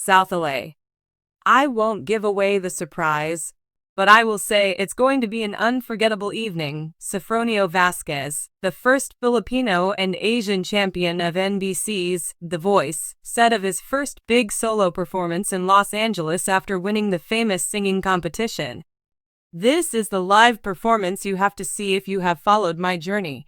South LA. I won't give away the surprise, but I will say it's going to be an unforgettable evening. Sofronio Vasquez, the first Filipino and Asian champion of NBC's The Voice, said of his first big solo performance in Los Angeles after winning the famous singing competition. "This is the live performance you have to see if you have followed my journey."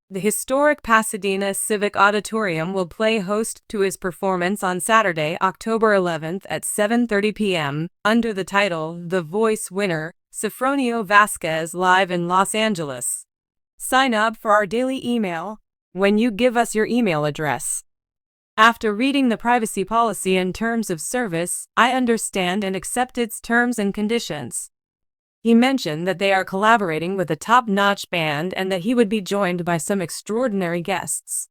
The historic Pasadena Civic Auditorium will play host to his performance on Saturday, October 11th at 7:30 p.m., under the title The Voice Winner, Sofronio Vasquez Live in Los Angeles. Sign up for our daily email when you give us your email address. After reading the privacy policy and terms of service, I understand and accept its terms and conditions. He mentioned that they are collaborating with a top-notch band and that he would be joined by some extraordinary guests.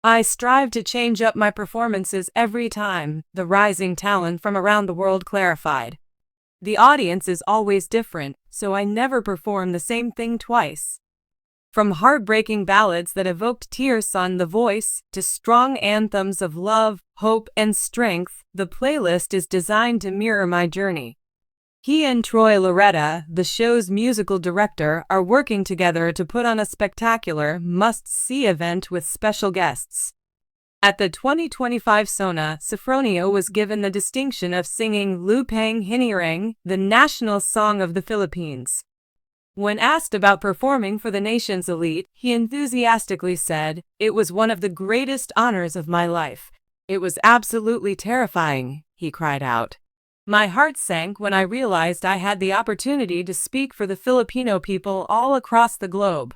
"I strive to change up my performances every time," the rising talent from around the world clarified. "The audience is always different, so I never perform the same thing twice." From heartbreaking ballads that evoked tears on The Voice to strong anthems of love, hope, and strength, the playlist is designed to mirror my journey. He and Troy Loretta, the show's musical director, are working together to put on a spectacular, must-see event with special guests. At the 2025 SONA, Sofronio was given the distinction of singing Lupang Hinirang, the national song of the Philippines. When asked about performing for the nation's elite, he enthusiastically said, "It was one of the greatest honors of my life. It was absolutely terrifying," he cried out. "My heart sank when I realized I had the opportunity to speak for the Filipino people all across the globe.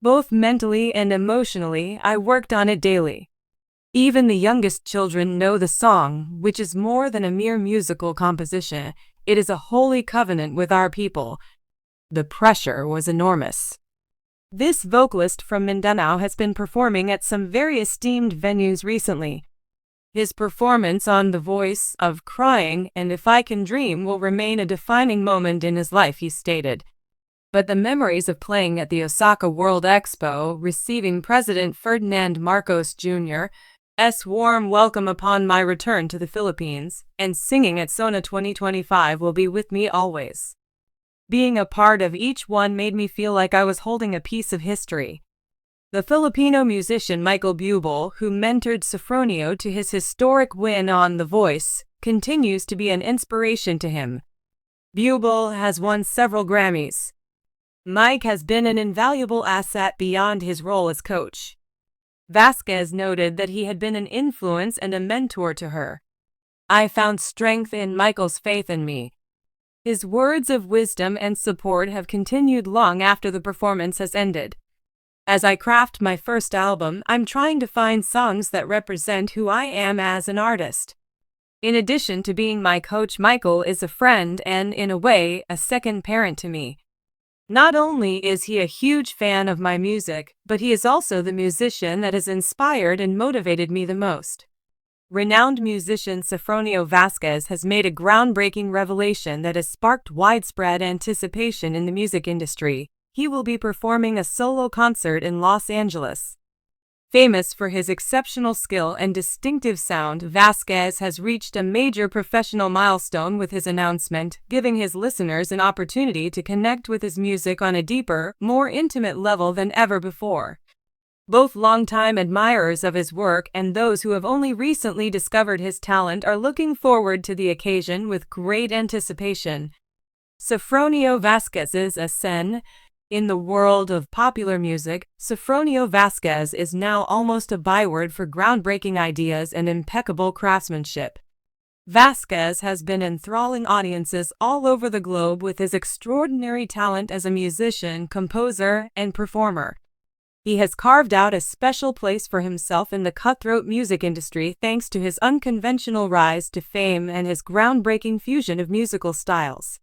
Both mentally and emotionally, I worked on it daily. Even the youngest children know the song, which is more than a mere musical composition. It is a holy covenant with our people." The pressure was enormous. This vocalist from Mindanao has been performing at some very esteemed venues recently. His performance on The Voice of Crying and If I Can Dream will remain a defining moment in his life, he stated. But the memories of playing at the Osaka World Expo, receiving President Ferdinand Marcos Jr.'s warm welcome upon my return to the Philippines, and singing at SONA 2025 will be with me always. Being a part of each one made me feel like I was holding a piece of history. The Filipino musician Michael Bublé, who mentored Sofronio to his historic win on The Voice, continues to be an inspiration to him. Bublé has won several Grammys. Mike has been an invaluable asset beyond his role as coach. Vasquez noted that he had been an influence and a mentor to her. "I found strength in Michael's faith in me. His words of wisdom and support have continued long after the performance has ended. As I craft my first album, I'm trying to find songs that represent who I am as an artist. In addition to being my coach, Michael is a friend and, in a way, a second parent to me. Not only is he a huge fan of my music, but he is also the musician that has inspired and motivated me the most." Renowned musician Sofronio Vasquez has made a groundbreaking revelation that has sparked widespread anticipation in the music industry. He will be performing a solo concert in Los Angeles. Famous for his exceptional skill and distinctive sound, Vasquez has reached a major professional milestone with his announcement, giving his listeners an opportunity to connect with his music on a deeper, more intimate level than ever before. Both longtime admirers of his work and those who have only recently discovered his talent are looking forward to the occasion with great anticipation. Sofronio Vasquez's ascent. In the world of popular music, Sofronio Vasquez is now almost a byword for groundbreaking ideas and impeccable craftsmanship. Vasquez has been enthralling audiences all over the globe with his extraordinary talent as a musician, composer, and performer. He has carved out a special place for himself in the cutthroat music industry thanks to his unconventional rise to fame and his groundbreaking fusion of musical styles.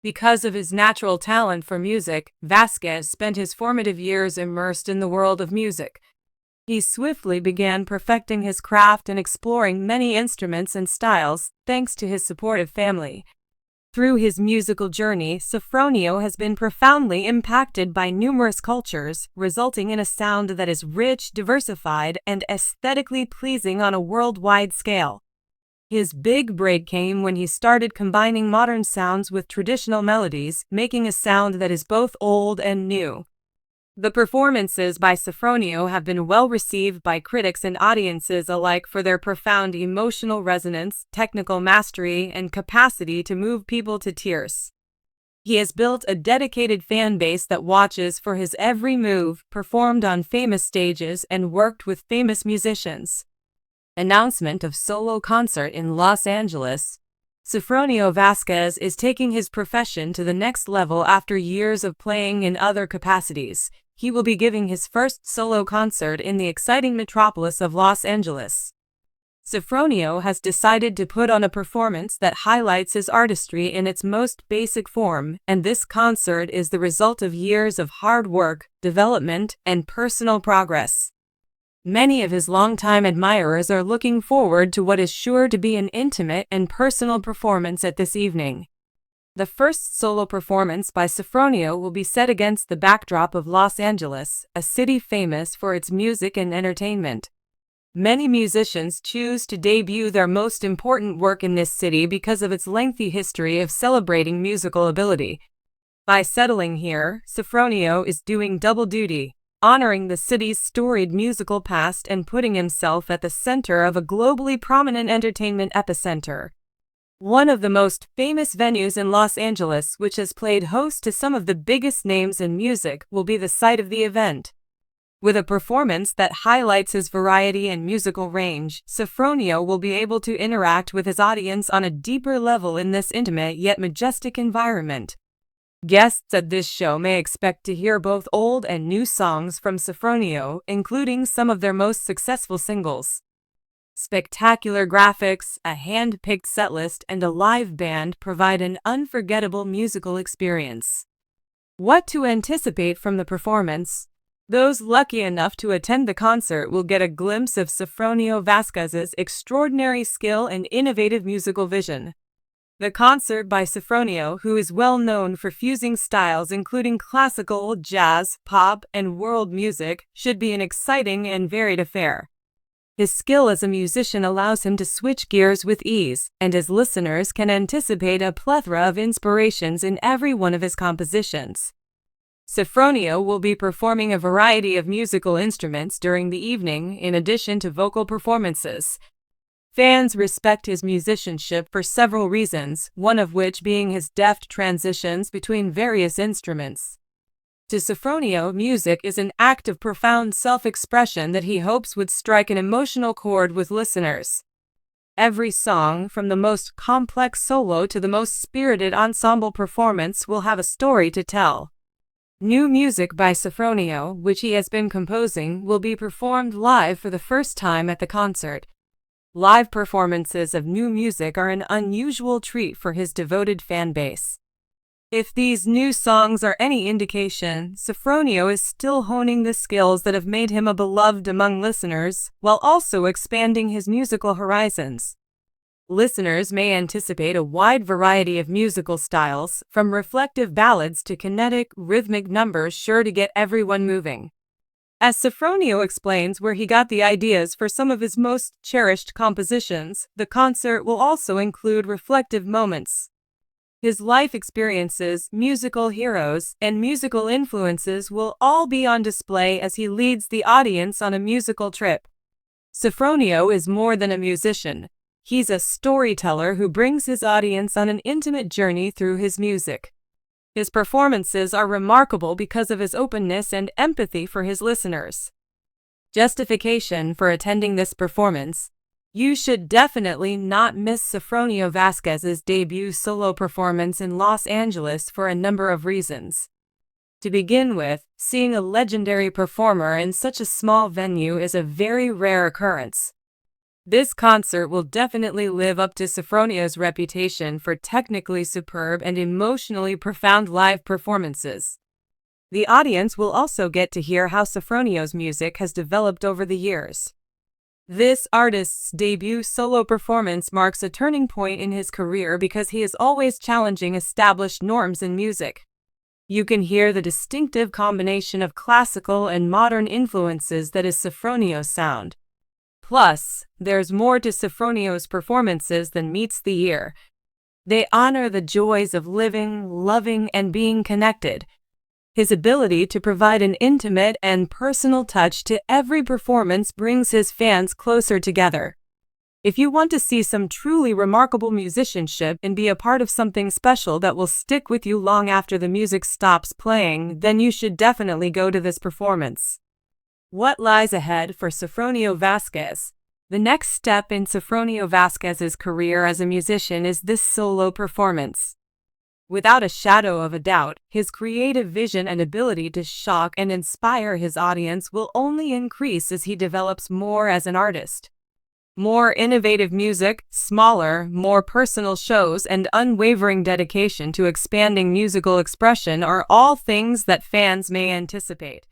Because of his natural talent for music, Vasquez spent his formative years immersed in the world of music. He swiftly began perfecting his craft and exploring many instruments and styles, thanks to his supportive family. Through his musical journey, Sofronio has been profoundly impacted by numerous cultures, resulting in a sound that is rich, diversified, and aesthetically pleasing on a worldwide scale. His big break came when he started combining modern sounds with traditional melodies, making a sound that is both old and new. The performances by Sofronio have been well received by critics and audiences alike for their profound emotional resonance, technical mastery, and capacity to move people to tears. He has built a dedicated fan base that watches for his every move, performed on famous stages, and worked with famous musicians. Announcement of solo concert in Los Angeles. Sofronio Vasquez is taking his profession to the next level after years of playing in other capacities. He will be giving his first solo concert in the exciting metropolis of Los Angeles. Sofronio has decided to put on a performance that highlights his artistry in its most basic form, and this concert is the result of years of hard work, development, and personal progress. Many of his longtime admirers are looking forward to what is sure to be an intimate and personal performance at this evening. The first solo performance by Sofronio will be set against the backdrop of Los Angeles, a city famous for its music and entertainment. Many musicians choose to debut their most important work in this city because of its lengthy history of celebrating musical ability. By settling here, Sofronio is doing double duty, honoring the city's storied musical past and putting himself at the center of a globally prominent entertainment epicenter. One of the most famous venues in Los Angeles, which has played host to some of the biggest names in music, will be the site of the event. With a performance that highlights his variety and musical range, Sofronio will be able to interact with his audience on a deeper level in this intimate yet majestic environment. Guests at this show may expect to hear both old and new songs from Sofronio, including some of their most successful singles. Spectacular graphics, a hand-picked setlist, and a live band provide an unforgettable musical experience. What to anticipate from the performance? Those lucky enough to attend the concert will get a glimpse of Sofronio Vasquez's extraordinary skill and innovative musical vision. The concert by Sofronio, who is well known for fusing styles including classical, jazz, pop, and world music, should be an exciting and varied affair. His skill as a musician allows him to switch gears with ease, and his listeners can anticipate a plethora of inspirations in every one of his compositions. Sofronio will be performing a variety of musical instruments during the evening, in addition to vocal performances. Fans respect his musicianship for several reasons, one of which being his deft transitions between various instruments. To Sofronio, music is an act of profound self-expression that he hopes would strike an emotional chord with listeners. Every song, from the most complex solo to the most spirited ensemble performance, will have a story to tell. New music by Sofronio, which he has been composing, will be performed live for the first time at the concert. Live performances of new music are an unusual treat for his devoted fan base. If these new songs are any indication, Sofronio is still honing the skills that have made him a beloved among listeners, while also expanding his musical horizons. Listeners may anticipate a wide variety of musical styles, from reflective ballads to kinetic, rhythmic numbers sure to get everyone moving. As Sofronio explains where he got the ideas for some of his most cherished compositions, the concert will also include reflective moments. His life experiences, musical heroes, and musical influences will all be on display as he leads the audience on a musical trip. Sofronio is more than a musician. He's a storyteller who brings his audience on an intimate journey through his music. His performances are remarkable because of his openness and empathy for his listeners. Justification for attending this performance. You should definitely not miss Sofronio Vasquez's debut solo performance in Los Angeles for a number of reasons. To begin with, seeing a legendary performer in such a small venue is a very rare occurrence. This concert will definitely live up to Sofronio's reputation for technically superb and emotionally profound live performances. The audience will also get to hear how Sofronio's music has developed over the years. This artist's debut solo performance marks a turning point in his career because he is always challenging established norms in music. You can hear the distinctive combination of classical and modern influences that is Sofronio's sound. Plus, there's more to Sofronio's performances than meets the ear. They honor the joys of living, loving, and being connected. His ability to provide an intimate and personal touch to every performance brings his fans closer together. If you want to see some truly remarkable musicianship and be a part of something special that will stick with you long after the music stops playing, then you should definitely go to this performance. What lies ahead for Sofronio Vasquez? The next step in Sofronio Vasquez's career as a musician is this solo performance. Without a shadow of a doubt, his creative vision and ability to shock and inspire his audience will only increase as he develops more as an artist. More innovative music, smaller, more personal shows, and unwavering dedication to expanding musical expression are all things that fans may anticipate.